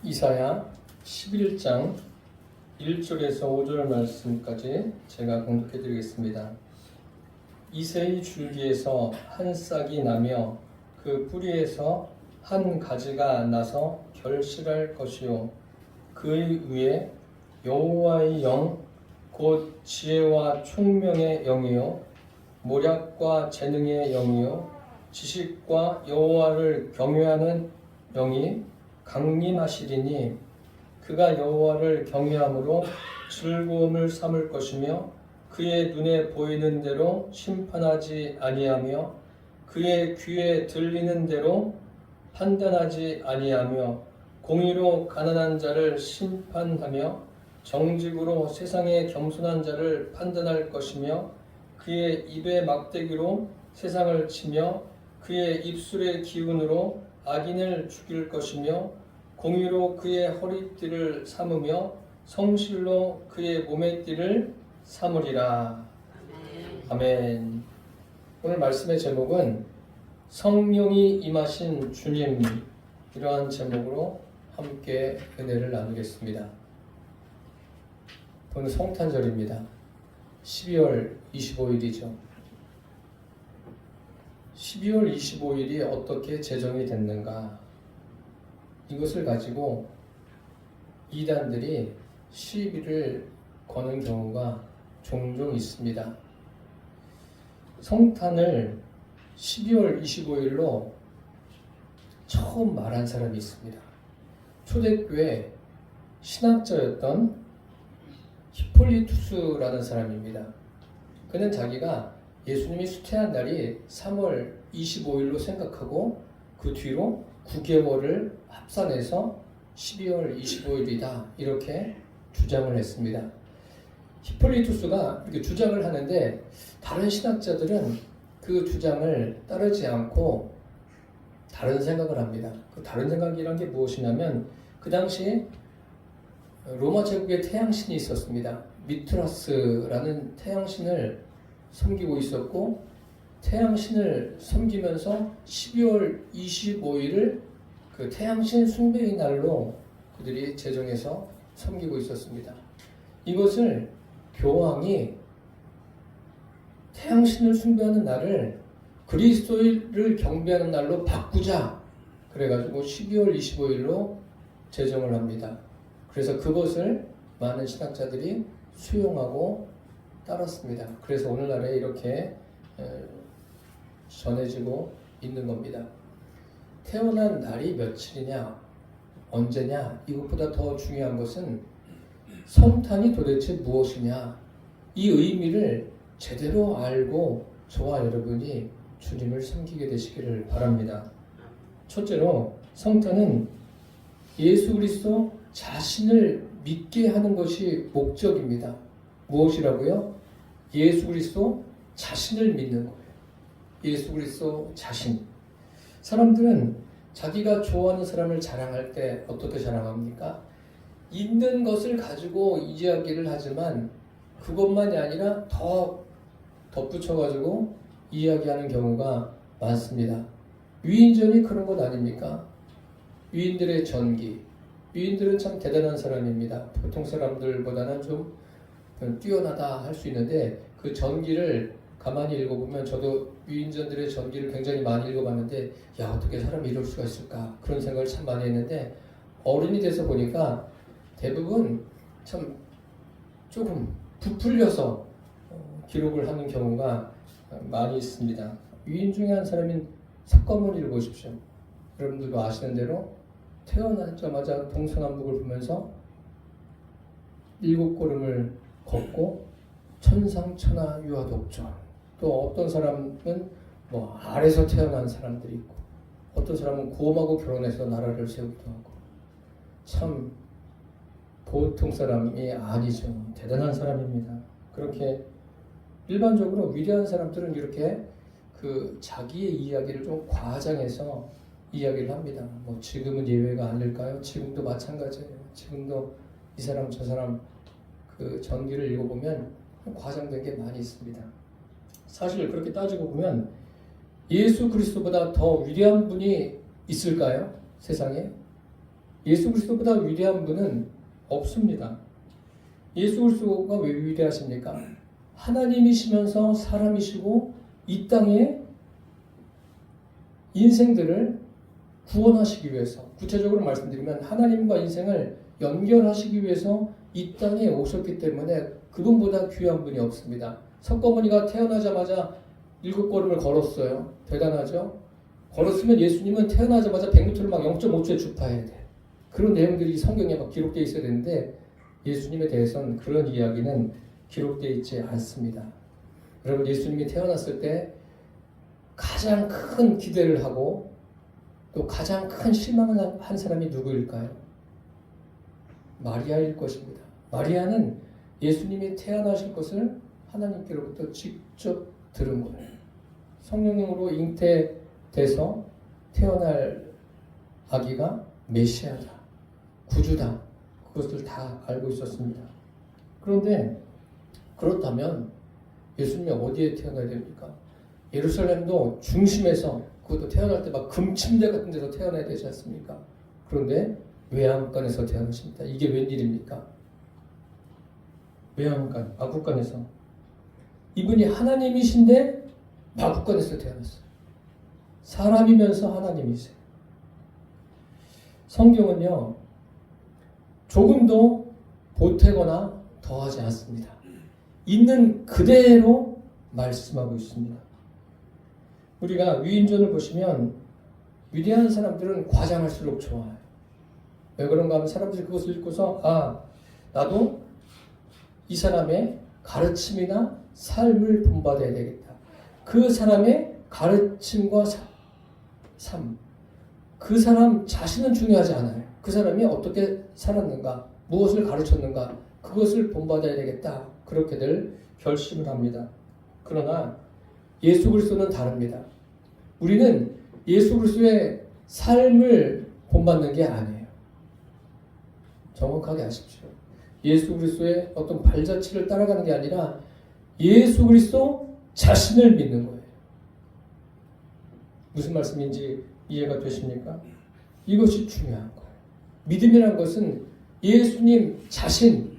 이사야 11장 1절에서 5절 말씀까지 제가 공독해 드리겠습니다. 이새의 줄기에서 한 싹이 나며 그 뿌리에서 한 가지가 나서 결실할 것이요 그의 위에 여호와의 영 곧 지혜와 총명의 영이요 모략과 재능의 영이요 지식과 여호와를 경외하는 영이 강림하시리니 그가 여호와를 경외함으로 즐거움을 삼을 것이며 그의 눈에 보이는 대로 심판하지 아니하며 그의 귀에 들리는 대로 판단하지 아니하며 공의로 가난한 자를 심판하며 정직으로 세상의 겸손한 자를 판단할 것이며 그의 입의 막대기로 세상을 치며 그의 입술의 기운으로 악인을 죽일 것이며 공의로 그의 허리띠를 삼으며 성실로 그의 몸의 띠를 삼으리라. 아멘. 오늘 말씀의 제목은 성령이 임하신 주님, 이러한 제목으로 함께 은혜를 나누겠습니다. 오늘 성탄절입니다. 12월 25일이죠. 12월 25일이 어떻게 제정이 됐는가? 이것을 가지고 이단들이 시비를 거는 경우가 종종 있습니다. 성탄을 12월 25일로 처음 말한 사람이 있습니다. 초대교회 신학자였던 히폴리투스라는 사람입니다. 그는 자기가 예수님이 수태한 날이 3월 25일로 생각하고 그 뒤로 9개월을 합산해서 12월 25일이다 이렇게 주장을 했습니다. 히폴리투스가 이렇게 주장을 하는데 다른 신학자들은 그 주장을 따르지 않고 다른 생각을 합니다. 그 다른 생각이란 게 무엇이냐면 그 당시에 로마 제국의 태양신이 있었습니다. 미트라스라는 태양신을 섬기고 있었고 태양신을 섬기면서 12월 25일을 그 태양신 숭배의 날로 그들이 제정해서 섬기고 있었습니다. 이것을 교황이 태양신을 숭배하는 날을 그리스도를 경배하는 날로 바꾸자 그래가지고 12월 25일로 제정을 합니다. 그래서 그것을 많은 신학자들이 수용하고 따랐습니다. 그래서 오늘날에 이렇게 전해지고 있는 겁니다. 태어난 날이 며칠이냐, 언제냐, 이것보다 더 중요한 것은 성탄이 도대체 무엇이냐, 이 의미를 제대로 알고 저와 여러분이 주님을 섬기게 되시기를 바랍니다. 첫째로 성탄은 예수 그리스도 자신을 믿게 하는 것이 목적입니다. 무엇이라고요? 예수 그리스도 자신을 믿는 거예요. 예수 그리스도 자신. 사람들은 자기가 좋아하는 사람을 자랑할 때 어떻게 자랑합니까? 있는 것을 가지고 이야기를 하지만 그것만이 아니라 더 덧붙여가지고 이야기하는 경우가 많습니다. 위인전이 그런 것 아닙니까? 위인들의 전기. 위인들은 참 대단한 사람입니다. 보통 사람들보다는 좀 뛰어나다 할 수 있는데 그 전기를 가만히 읽어보면 저도 위인전들의 전기를 굉장히 많이 읽어봤는데 야 어떻게 사람이 이럴 수가 있을까 그런 생각을 참 많이 했는데 어른이 돼서 보니까 대부분 참 조금 부풀려서 기록을 하는 경우가 많이 있습니다. 위인 중에 한 사람인 석가모니를 보십시오. 여러분들도 아시는 대로 태어나자마자 동서남북을 보면서 7걸음을 걷고 천상천하 유아독존. 또 어떤 사람은 뭐 아래서 태어난 사람들이 있고 어떤 사람은 곰하고 결혼해서 나라를 세우기도 하고 참 보통 사람이 아니죠. 대단한 사람입니다. 그렇게 일반적으로 위대한 사람들은 이렇게 그 자기의 이야기를 좀 과장해서 이야기를 합니다. 뭐 지금은 예외가 아닐까요? 지금도 마찬가지예요. 지금도 이 사람 저 사람 그 전기를 읽어보면 과장된 게 많이 있습니다. 사실 그렇게 따지고 보면 예수 그리스도보다 더 위대한 분이 있을까요? 세상에? 예수 그리스도보다 위대한 분은 없습니다. 예수 그리스도가 왜 위대하십니까? 하나님이시면서 사람이시고 이 땅에 인생들을 구원하시기 위해서, 구체적으로 말씀드리면 하나님과 인생을 연결하시기 위해서 이 땅에 오셨기 때문에 그분보다 귀한 분이 없습니다. 석가모니가 태어나자마자 7걸음을 걸었어요. 대단하죠? 걸었으면 예수님은 태어나자마자 100m를 막 0.5초에 주파해야 돼. 그런 내용들이 성경에 막 기록되어 있어야 되는데 예수님에 대해서는 그런 이야기는 기록되어 있지 않습니다. 여러분, 예수님이 태어났을 때 가장 큰 기대를 하고 또 가장 큰 실망을 한 사람이 누구일까요? 마리아일 것입니다. 마리아는 예수님이 태어나실 것을 하나님께로부터 직접 들은 거예요. 성령으로 잉태돼서 태어날 아기가 메시아다, 구주다, 그것을 다 알고 있었습니다. 그런데 그렇다면 예수님이 어디에 태어나야 됩니까? 예루살렘도 중심에서, 그것도 태어날 때 막 금침대 같은 데서 태어나야 되지 않습니까? 그런데 외양간에서 태어나십니다. 이게 웬일입니까? 외양간, 마구간에서. 이분이 하나님이신데 마구간에서 태어났어요. 사람이면서 하나님이세요. 성경은요, 조금도 보태거나 더하지 않습니다. 있는 그대로 말씀하고 있습니다. 우리가 위인전을 보시면 위대한 사람들은 과장할수록 좋아요. 왜 그런가 하면 사람들이 그것을 읽고서 나도 이 사람의 가르침이나 삶을 본받아야 되겠다. 그 사람의 가르침과 삶, 그 사람 자신은 중요하지 않아요. 그 사람이 어떻게 살았는가, 무엇을 가르쳤는가, 그것을 본받아야 되겠다. 그렇게들 결심을 합니다. 그러나 예수 그리스도는 다릅니다. 우리는 예수 그리스도의 삶을 본받는 게 아니에요. 정확하게 아십시오. 예수 그리스도의 어떤 발자취를 따라가는 게 아니라 예수 그리스도 자신을 믿는 거예요. 무슨 말씀인지 이해가 되십니까? 이것이 중요한 거예요. 믿음이란 것은 예수님 자신,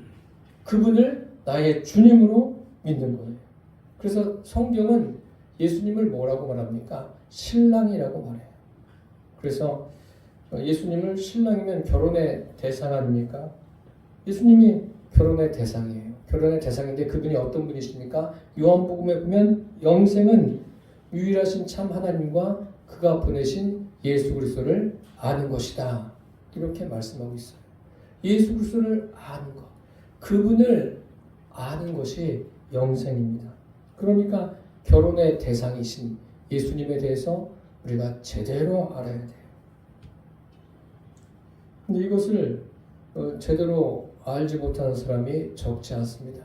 그분을 나의 주님으로 믿는 거예요. 그래서 성경은 예수님을 뭐라고 말합니까? 신랑이라고 말해요. 그래서 예수님을 신랑이면 결혼의 대상 아닙니까? 예수님이 결혼의 대상이에요. 결혼의 대상인데 그분이 어떤 분이십니까? 요한복음에 보면 영생은 유일하신 참 하나님과 그가 보내신 예수 그리스도를 아는 것이다. 이렇게 말씀하고 있어요. 예수 그리스도를 아는 것, 그분을 아는 것이 영생입니다. 그러니까 결혼의 대상이신 예수님에 대해서 우리가 제대로 알아야 돼요. 근데 이것을 제대로 알지 못하는 사람이 적지 않습니다.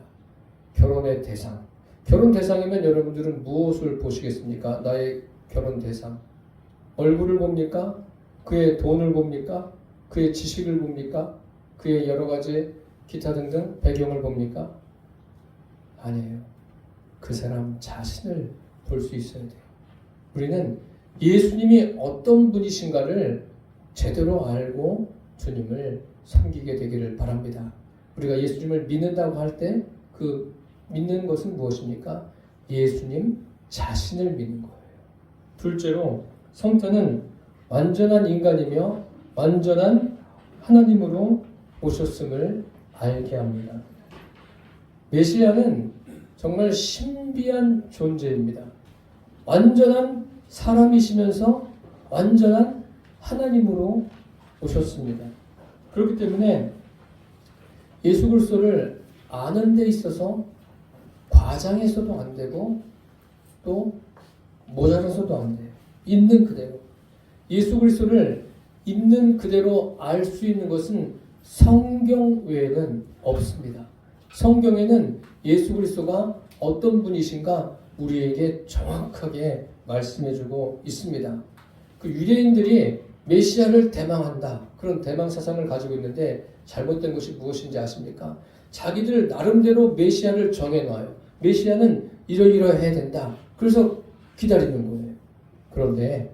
결혼의 대상. 결혼 대상이면 여러분들은 무엇을 보시겠습니까? 나의 결혼 대상. 얼굴을 봅니까? 그의 돈을 봅니까? 그의 지식을 봅니까? 그의 여러 가지 기타 등등 배경을 봅니까? 아니에요. 그 사람 자신을 볼 수 있어야 돼요. 우리는 예수님이 어떤 분이신가를 제대로 알고 주님을 섬기게 되기를 바랍니다. 우리가 예수님을 믿는다고 할 때 그 믿는 것은 무엇입니까? 예수님 자신을 믿는 거예요. 둘째로 성탄은 완전한 인간이며 완전한 하나님으로 오셨음을 알게 합니다. 메시아는 정말 신비한 존재입니다. 완전한 사람이시면서 완전한 하나님으로 오셨습니다. 그렇기 때문에 예수 그리스도를 아는 데 있어서 과장해서도 안 되고 또 모자라서도 안 돼요. 있는 그대로. 예수 그리스도를 있는 그대로 알 수 있는 것은 성경 외에는 없습니다. 성경에는 예수 그리스도가 어떤 분이신가 우리에게 정확하게 말씀해주고 있습니다. 그 유대인들이 메시아를 대망한다. 그런 대망 사상을 가지고 있는데 잘못된 것이 무엇인지 아십니까? 자기들 나름대로 메시아를 정해놔요. 메시아는 이러이러해야 된다. 그래서 기다리는 거예요. 그런데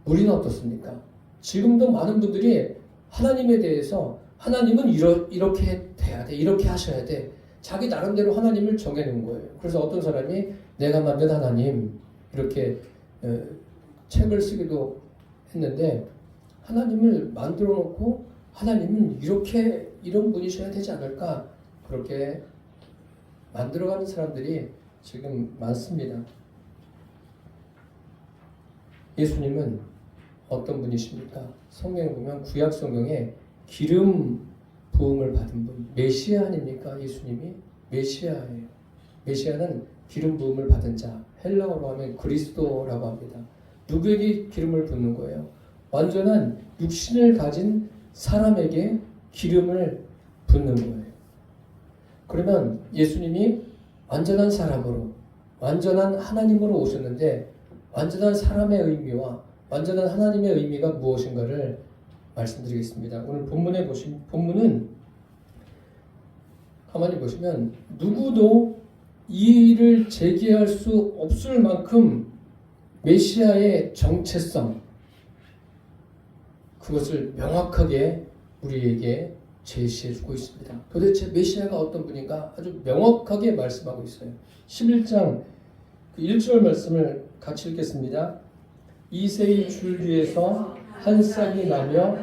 우리는 어떻습니까? 지금도 많은 분들이 하나님에 대해서 하나님은 이렇게 돼야 돼. 이렇게 하셔야 돼. 자기 나름대로 하나님을 정해놓은 거예요. 그래서 어떤 사람이 내가 만든 하나님 이렇게 책을 쓰기도 했는데 하나님을 만들어 놓고 하나님은 이런 분이셔야 되지 않을까 그렇게 만들어가는 사람들이 지금 많습니다. 예수님은 어떤 분이십니까? 성경에 보면 구약 성경에 기름 부음을 받은 분, 메시아 아닙니까? 예수님이 메시아예요. 메시아는 기름 부음을 받은 자, 헬라어로 하면 그리스도라고 합니다. 누구에게 기름을 붓는 거예요? 완전한 육신을 가진 사람에게 기름을 붓는 거예요. 그러면 예수님이 완전한 사람으로, 완전한 하나님으로 오셨는데 완전한 사람의 의미와 완전한 하나님의 의미가 무엇인가를 말씀드리겠습니다. 오늘 본문은 가만히 보시면 누구도 이의를 제기할 수 없을 만큼 메시아의 정체성 그것을 명확하게 우리에게 제시해주고 있습니다. 도대체 메시아가 어떤 분인가 아주 명확하게 말씀하고 있어요. 11장 1절 말씀을 같이 읽겠습니다. 이새의 줄기에서 한 싹이 나며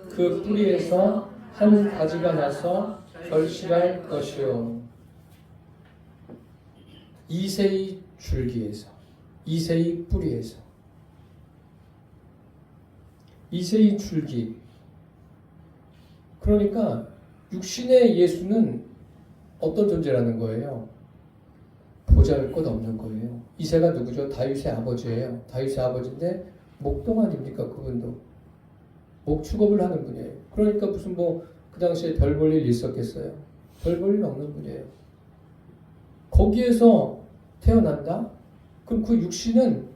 그 뿌리에서 한 가지가 나서 결실할 것이요. 이새의 줄기에서, 이새의 뿌리에서, 이새의 줄기. 그러니까 육신의 예수는 어떤 존재라는 거예요? 보잘것없는 거예요. 이새가 누구죠? 다윗의 아버지예요. 다윗의 아버지인데 목동 아닙니까? 그분도 목축업을 하는 분이에요. 그러니까 무슨 그 당시에 별 볼 일 있었겠어요? 별 볼 일 없는 분이에요. 거기에서 태어난다? 그럼 그 육신은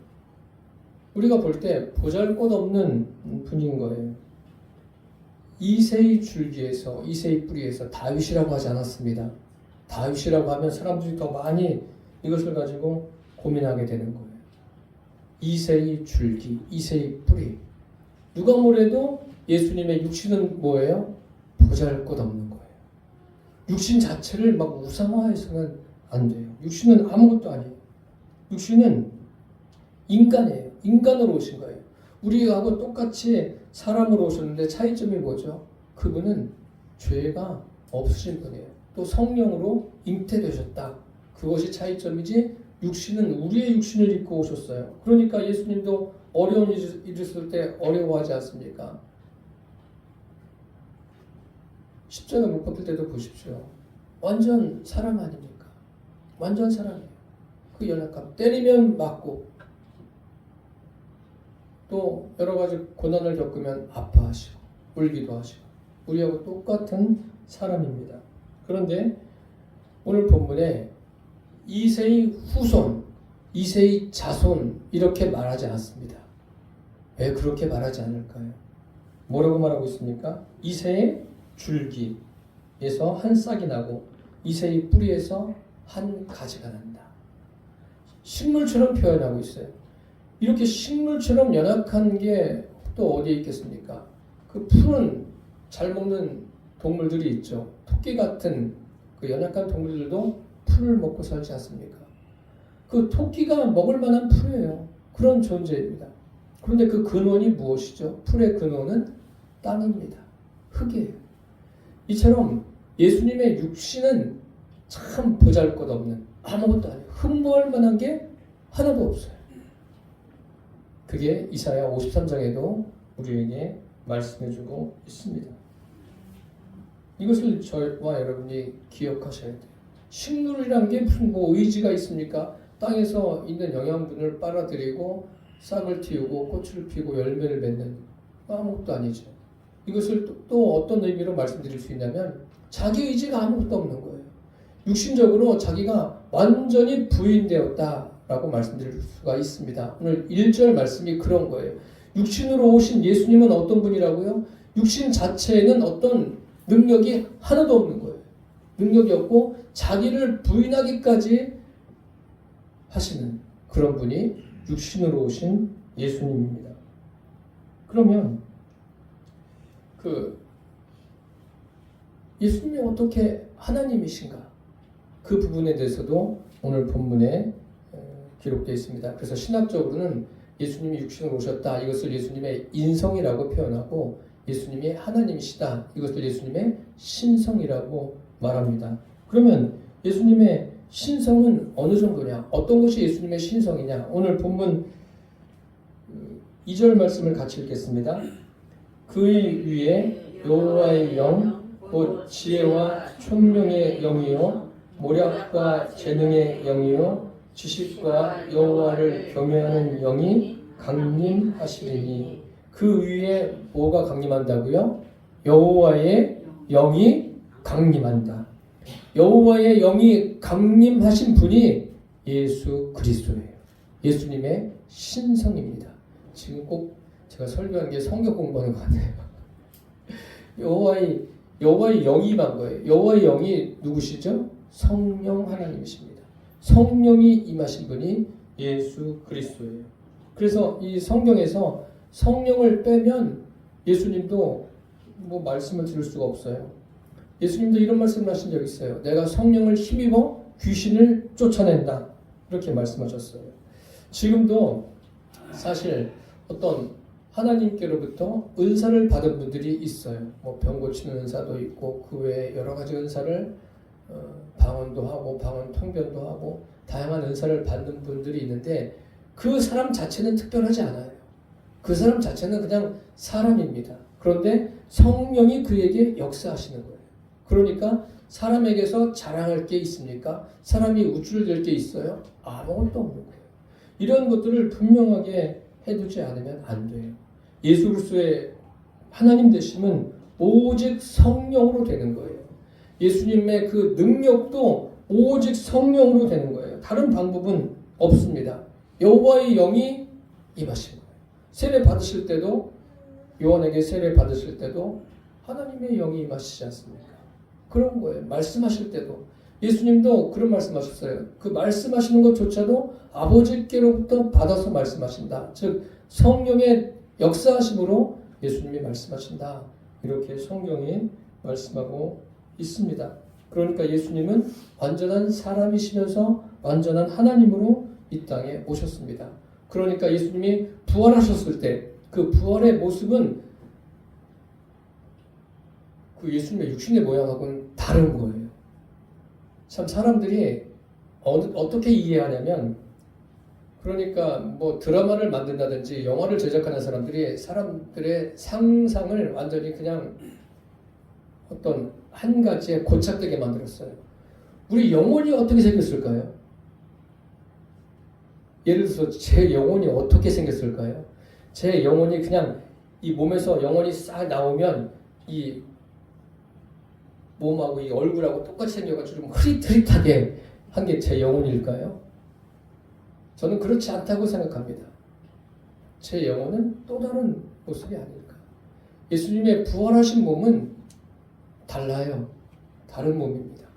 우리가 볼 때 보잘것없는 분인 거예요. 이새의 줄기에서, 이새의 뿌리에서. 다윗이라고 하지 않았습니다. 다윗이라고 하면 사람들이 더 많이 이것을 가지고 고민하게 되는 거예요. 이새의 줄기, 이새의 뿌리. 누가 뭐래도 예수님의 육신은 뭐예요? 보잘것없는 거예요. 육신 자체를 막 우상화해서는 안 돼요. 육신은 아무것도 아니에요. 육신은 인간이에요. 인간으로 오신 거예요. 우리하고 똑같이 사람으로 오셨는데 차이점이 뭐죠? 그분은 죄가 없으신 분이에요. 또 성령으로 잉태되셨다. 그것이 차이점이지 육신은 우리의 육신을 입고 오셨어요. 그러니까 예수님도 어려운 일 있을 때 어려워하지 않습니까? 십자가 못 박힐 때도 보십시오. 완전 사람 아닙니까? 완전 사람이에요. 그 연약함. 때리면 맞고 또 여러 가지 고난을 겪으면 아파하시고 울기도 하시고 우리하고 똑같은 사람입니다. 그런데 오늘 본문에 이새의 후손, 이새의 자손 이렇게 말하지 않습니다. 왜 그렇게 말하지 않을까요? 뭐라고 말하고 있습니까? 이새의 줄기에서 한 싹이 나고 이새의 뿌리에서 한 가지가 난다. 식물처럼 표현하고 있어요. 이렇게 식물처럼 연약한 게 또 어디에 있겠습니까? 그 푸른 잘 먹는 동물들이 있죠. 토끼 같은 그 연약한 동물들도 풀을 먹고 살지 않습니까? 그 토끼가 먹을 만한 풀이에요. 그런 존재입니다. 그런데 그 근원이 무엇이죠? 풀의 근원은 땅입니다. 흙이에요. 이처럼 예수님의 육신은 참 보잘것없는 아무것도 아니에요. 흠모할 만한 게 하나도 없어요. 그게 이사야 53장에도 우리에게 말씀해주고 있습니다. 이것을 저와 여러분이 기억하셔야 돼요. 식물이란 게 무슨 의지가 있습니까? 땅에서 있는 영양분을 빨아들이고 싹을 틔우고 꽃을 피우고 열매를 맺는 아무것도 아니죠. 이것을 또 어떤 의미로 말씀드릴 수 있냐면 자기 의지가 아무것도 없는 거예요. 육신적으로 자기가 완전히 부인되었다라고 말씀드릴 수가 있습니다. 오늘 1절 말씀이 그런 거예요. 육신으로 오신 예수님은 어떤 분이라고요? 육신 자체에는 어떤 능력이 하나도 없는 거예요. 능력이 없고 자기를 부인하기까지 하시는 그런 분이 육신으로 오신 예수님입니다. 그러면 그 예수님이 어떻게 하나님이신가? 그 부분에 대해서도 오늘 본문에 기록되어 있습니다. 그래서 신학적으로는 예수님이 육신으로 오셨다. 이것을 예수님의 인성이라고 표현하고 예수님이 하나님이시다. 이것을 예수님의 신성이라고 말합니다. 그러면 예수님의 신성은 어느 정도냐? 어떤 것이 예수님의 신성이냐? 오늘 본문 2절 말씀을 같이 읽겠습니다. 그의 위에 여호와의 영, 곧 지혜와 총명의 영이요 모략과 재능의 영이요 지식과 여호와를 경외하는 영이 강림하시리니. 그 위에 뭐가 강림한다고요? 여호와의 영이 강림한다. 여호와의 영이 강림하신 분이 예수 그리스도예요. 예수님의 신성입니다. 지금 꼭 제가 설교한 게 성경 공부하는 것 같아요. 여호와의 영이 임한 거예요. 여호와의 영이 누구시죠? 성령 하나님이십니다. 성령이 임하신 분이 예수 그리스도예요. 그래서 이 성경에서 성령을 빼면 예수님도 뭐 말씀을 들을 수가 없어요. 예수님도 이런 말씀을 하신 적이 있어요. 내가 성령을 힘입어 귀신을 쫓아낸다. 이렇게 말씀하셨어요. 지금도 사실 어떤 하나님께로부터 은사를 받은 분들이 있어요. 뭐 병 고치는 은사도 있고 그 외에 여러 가지 은사를 방언도 하고 방언 통변도 하고 다양한 은사를 받는 분들이 있는데 그 사람 자체는 특별하지 않아요. 그 사람 자체는 그냥 사람입니다. 그런데 성령이 그에게 역사하시는 거예요. 그러니까 사람에게서 자랑할 게 있습니까? 사람이 우쭐댈 게 있어요? 아무것도 없는 거예요. 이런 것들을 분명하게 해두지 않으면 안 돼요. 예수 그리스도의 하나님 되심은 오직 성령으로 되는 거예요. 예수님의 그 능력도 오직 성령으로 되는 거예요. 다른 방법은 없습니다. 여호와의 영이 임하신 거예요. 세례 받으실 때도 요한에게 세례 받으실 때도 하나님의 영이 임하시지 않습니까? 그런 거예요. 말씀하실 때도 예수님도 그런 말씀하셨어요. 그 말씀하시는 것조차도 아버지께로부터 받아서 말씀하신다. 즉 성령의 역사하심으로 예수님이 말씀하신다. 이렇게 성경이 말씀하고 있습니다. 그러니까 예수님은 완전한 사람이시면서 완전한 하나님으로 이 땅에 오셨습니다. 그러니까 예수님이 부활하셨을 때 그 부활의 모습은 그 예수님의 육신의 모양하고는 다른 거예요. 참 사람들이 어떻게 이해하냐면 그러니까 뭐 드라마를 만든다든지 영화를 제작하는 사람들이 사람들의 상상을 완전히 그냥 어떤 한 가지에 고착되게 만들었어요. 우리 영혼이 어떻게 생겼을까요? 예를 들어서 제 영혼이 어떻게 생겼을까요? 제 영혼이 그냥 이 몸에서 영혼이 싹 나오면 이 몸하고 이 얼굴하고 똑같이 생겨가지고 좀 흐릿흐릿하게 한 게 제 영혼일까요? 저는 그렇지 않다고 생각합니다. 제 영혼은 또 다른 모습이 아닐까. 예수님의 부활하신 몸은 달라요. 다른 몸입니다.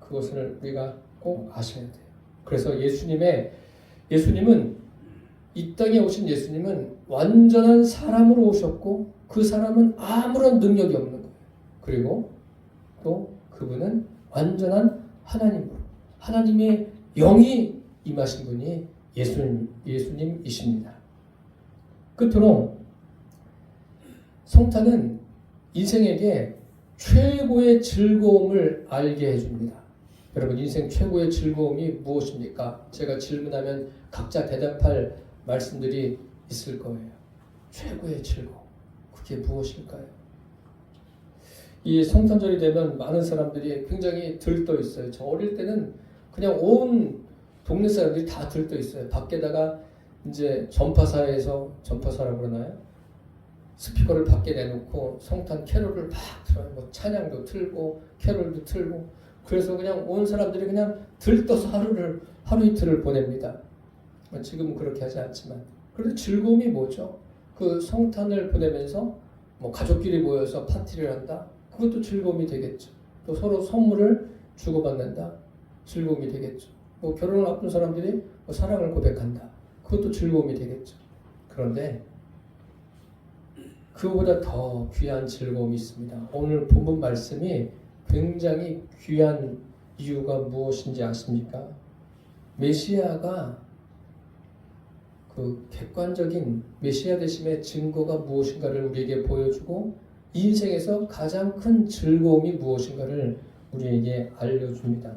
그것을 우리가 꼭 아셔야 돼요. 그래서 예수님은 이 땅에 오신 예수님은 완전한 사람으로 오셨고 그 사람은 아무런 능력이 없는 거예요. 그리고 또 그분은 완전한 하나님으로 하나님의 영이 임하신 분이 예수님이십니다. 끝으로 성탄은 인생에게 최고의 즐거움을 알게 해줍니다. 여러분 인생 최고의 즐거움이 무엇입니까? 제가 질문하면 각자 대답할 말씀들이 있을 거예요. 최고의 즐거움. 그게 무엇일까요? 이 성탄절이 되면 많은 사람들이 굉장히 들떠 있어요. 저 어릴 때는 그냥 온 동네 사람들이 다 들떠 있어요. 밖에다가 이제 전파사라고 그러나요? 스피커를 밖에 내놓고 성탄 캐롤을 막 틀어요. 뭐 찬양도 틀고 캐롤도 틀고 그래서 그냥 온 사람들이 그냥 들떠서 하루 이틀을 보냅니다. 지금은 그렇게 하지 않지만 그래도 즐거움이 뭐죠? 그 성탄을 보내면서 뭐 가족끼리 모여서 파티를 한다. 그것도 즐거움이 되겠죠. 또 서로 선물을 주고받는다. 즐거움이 되겠죠. 뭐 결혼을 앞둔 사람들이 뭐 사랑을 고백한다. 그것도 즐거움이 되겠죠. 그런데 그보다 더 귀한 즐거움이 있습니다. 오늘 본문 말씀이 굉장히 귀한 이유가 무엇인지 아십니까? 메시아가 그 객관적인 메시아 되심의 증거가 무엇인가를 우리에게 보여주고 인생에서 가장 큰 즐거움이 무엇인가를 우리에게 알려줍니다.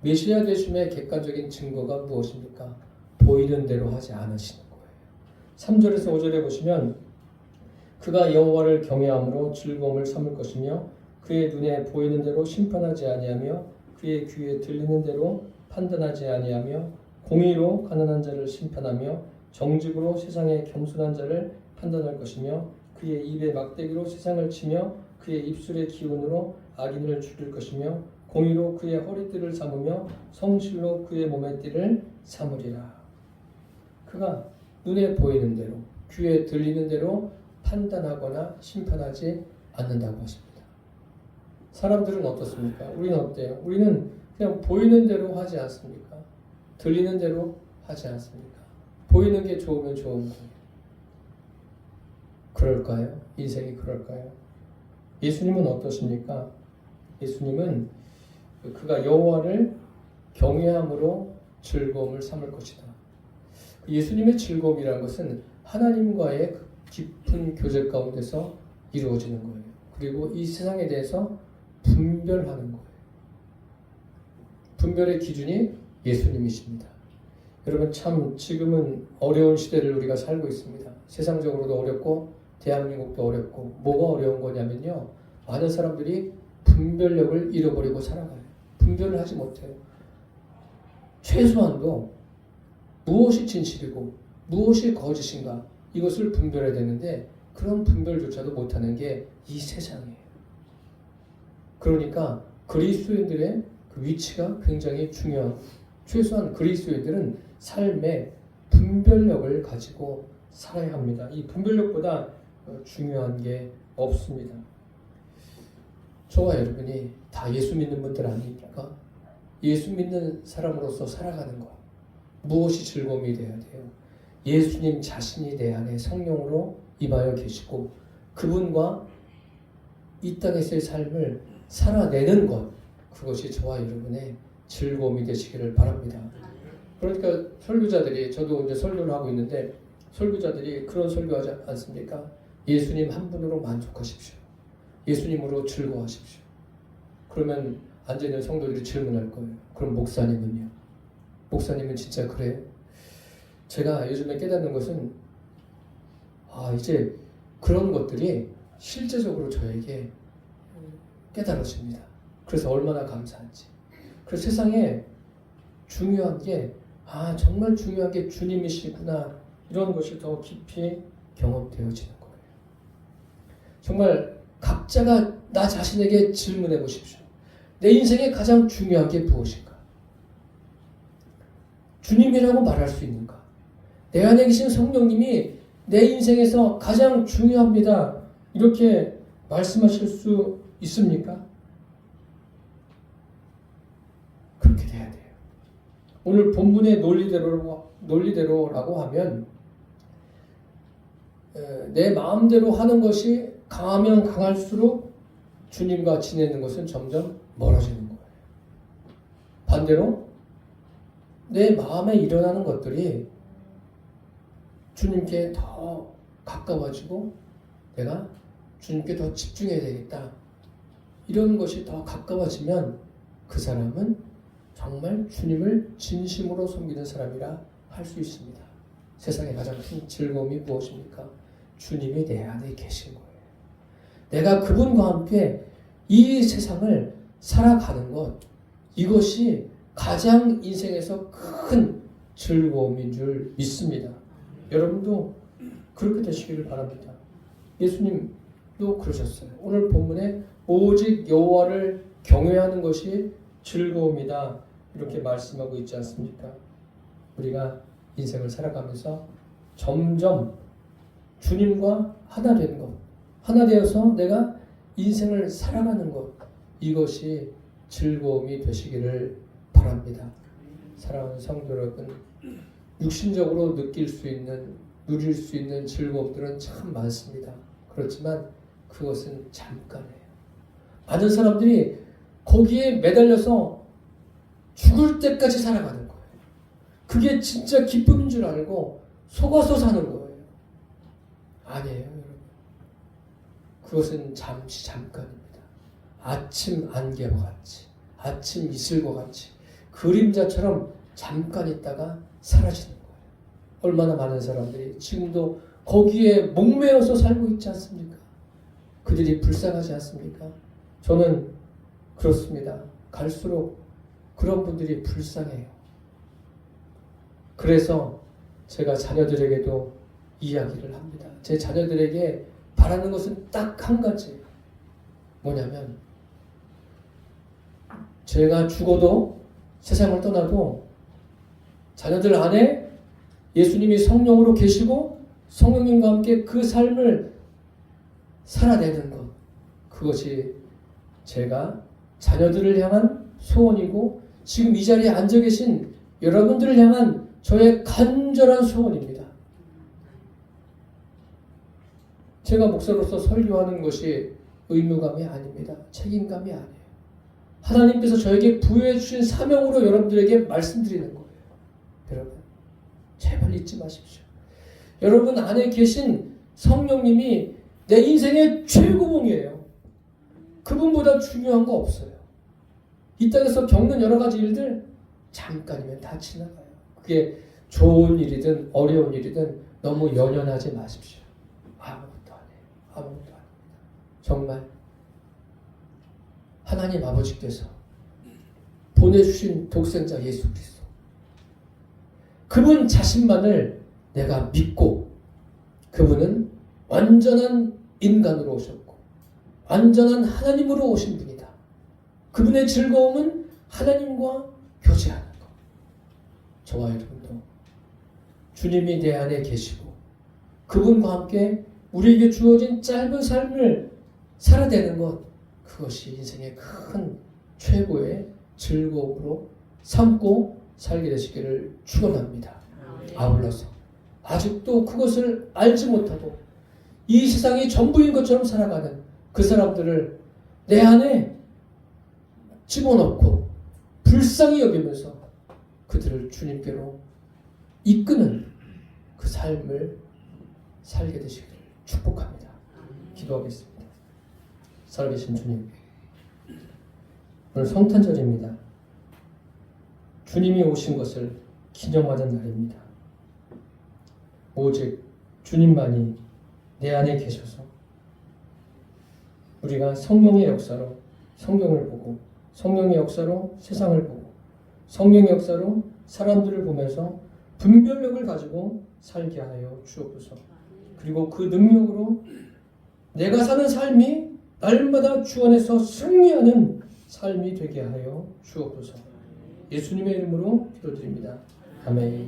메시아 되심의 객관적인 증거가 무엇입니까? 보이는 대로 하지 않으시는 거예요. 3절에서 5절에 보시면 그가 여호와를 경외함으로 즐거움을 삼을 것이며 그의 눈에 보이는 대로 심판하지 아니하며 그의 귀에 들리는 대로 판단하지 아니하며 공의로 가난한 자를 심판하며 정직으로 세상의 겸손한 자를 판단할 것이며 그의 입에 막대기로 세상을 치며 그의 입술의 기운으로 악인을 죽일 것이며 공의로 그의 허리띠를 삼으며 성실로 그의 몸의 띠를 삼으리라. 그가 눈에 보이는 대로 귀에 들리는 대로 판단하거나 심판하지 않는다고 하십니다. 사람들은 어떻습니까? 우리는 어때요? 우리는 그냥 보이는 대로 하지 않습니까? 들리는 대로 하지 않습니까? 보이는 게 좋으면 좋은 거예요. 그럴까요? 인생이 그럴까요? 예수님은 어떠십니까? 예수님은 그가 여호와를 경외함으로 즐거움을 삼을 것이다. 예수님의 즐거움이라는 것은 하나님과의 깊은 교제 가운데서 이루어지는 거예요. 그리고 이 세상에 대해서 분별하는 거예요. 분별의 기준이 예수님이십니다. 여러분 참 지금은 어려운 시대를 우리가 살고 있습니다. 세상적으로도 어렵고 대한민국도 어렵고 뭐가 어려운 거냐면요. 많은 사람들이 분별력을 잃어버리고 살아가요. 분별을 하지 못해요. 최소한도 무엇이 진실이고 무엇이 거짓인가 이것을 분별해야 되는데 그런 분별조차도 못하는 게 이 세상이에요. 그러니까 그리스도인들의 그 위치가 굉장히 중요한 최소한 그리스도인들은 삶의 분별력을 가지고 살아야 합니다. 이 분별력보다 중요한 게 없습니다. 저와 여러분이 다 예수 믿는 분들 아닙니까? 예수 믿는 사람으로서 살아가는 것 무엇이 즐거움이 되어야 돼요? 예수님 자신이 내 안에 성령으로 임하여 계시고 그분과 이 땅에서의 삶을 살아내는 것 그것이 저와 여러분의 즐거움이 되시기를 바랍니다. 그러니까 설교자들이 저도 이제 설교를 하고 있는데 설교자들이 그런 설교하지 않습니까? 예수님 한 분으로 만족하십시오. 예수님으로 즐거워하십시오. 그러면 앉아있는 성도들이 질문할 거예요. 그럼 목사님은요? 목사님은 진짜 그래요? 제가 요즘에 깨닫는 것은 이제 그런 것들이 실제적으로 저에게 깨달아집니다. 그래서 얼마나 감사한지. 그래서 세상에 중요한 게 정말 중요한 게 주님이시구나 이런 것이 더 깊이 경험되어지는 거예요. 정말 각자가 나 자신에게 질문해 보십시오. 내 인생에 가장 중요한 게 무엇인가? 주님이라고 말할 수 있는가? 내 안에 계신 성령님이 내 인생에서 가장 중요합니다. 이렇게 말씀하실 수 있습니까? 그렇게 돼야 돼요. 오늘 본문의 논리대로라고 하면 내 마음대로 하는 것이 강하면 강할수록 주님과 지내는 것은 점점 멀어지는 거예요. 반대로 내 마음에 일어나는 것들이 주님께 더 가까워지고 내가 주님께 더 집중해야 되겠다. 이런 것이 더 가까워지면 그 사람은 정말 주님을 진심으로 섬기는 사람이라 할 수 있습니다. 세상에 가장 큰 즐거움이 무엇입니까? 주님이 내 안에 계신 거예요. 내가 그분과 함께 이 세상을 살아가는 것 이것이 가장 인생에서 큰 즐거움인 줄 믿습니다. 여러분도 그렇게 되시기를 바랍니다. 예수님도 그러셨어요. 오늘 본문에 오직 여호와를 경외하는 것이 즐거움이다 이렇게 말씀하고 있지 않습니까? 우리가 인생을 살아가면서 점점 주님과 하나 되는 것, 하나 되어서 내가 인생을 살아가는 것 이것이 즐거움이 되시기를 바랍니다. 사랑하는 성도 여러분, 육신적으로 누릴 수 있는 즐거움들은 참 많습니다. 그렇지만 그것은 잠깐이에요. 많은 사람들이 거기에 매달려서 죽을 때까지 살아가는 거예요. 그게 진짜 기쁨인 줄 알고 속아서 사는 거예요. 아니에요, 여러분. 그것은 잠시 잠깐입니다. 아침 안개와 같이, 아침 이슬과 같이 그림자처럼 잠깐 있다가 사라지는 거예요. 얼마나 많은 사람들이 지금도 거기에 목매어서 살고 있지 않습니까? 그들이 불쌍하지 않습니까? 저는 그렇습니다. 갈수록 그런 분들이 불쌍해요. 그래서 제가 자녀들에게도 이야기를 합니다. 제 자녀들에게 바라는 것은 딱 한 가지예요. 뭐냐면 제가 죽어도 세상을 떠나도 자녀들 안에 예수님이 성령으로 계시고 성령님과 함께 그 삶을 살아내는 것, 그것이 제가 자녀들을 향한 소원이고 지금 이 자리에 앉아 계신 여러분들을 향한 저의 간절한 소원입니다. 제가 목사로서 설교하는 것이 의무감이 아닙니다. 책임감이 아니에요. 하나님께서 저에게 부여해 주신 사명으로 여러분들에게 말씀드리는 거예요. 여러분, 제발 잊지 마십시오. 여러분 안에 계신 성령님이 내 인생의 최고봉이에요. 그분보다 중요한 거 없어요. 이 땅에서 겪는 여러 가지 일들 잠깐이면 다 지나가요. 그게 좋은 일이든 어려운 일이든 너무 연연하지 마십시오. 아무것도 아니에요. 아무것도 아닙니다. 정말 하나님 아버지께서 보내주신 독생자 예수 그리스도, 그분 자신만을 내가 믿고 그분은 완전한 인간으로 오셨고 완전한 하나님으로 오신 분이다. 그분의 즐거움은 하나님과 교제하는 것. 저와 여러분도 주님이 내 안에 계시고 그분과 함께 우리에게 주어진 짧은 삶을 살아내는 것, 그것이 인생의 큰 최고의 즐거움으로 삼고 살게 되시기를 축원합니다. 아울러서 아직도 그것을 알지 못하고 이 세상이 전부인 것처럼 살아가는 그 사람들을 내 안에 집어넣고 불쌍히 여기면서 그들을 주님께로 이끄는 그 삶을 살게 되시기를 축복합니다. 기도하겠습니다. 살아계신 주님, 오늘 성탄절입니다. 주님이 오신 것을 기념하는 날입니다. 오직 주님만이 내 안에 계셔서 우리가 성령의 역사로 성경을 보고 성령의 역사로 세상을 보고 성령의 역사로 사람들을 보면서 분별력을 가지고 살게 하여 주옵소서. 그리고 그 능력으로 내가 사는 삶이 날마다 주 안에서 승리하는 삶이 되게 하여 주옵소서. 예수님의 이름으로 기도드립니다. 아멘.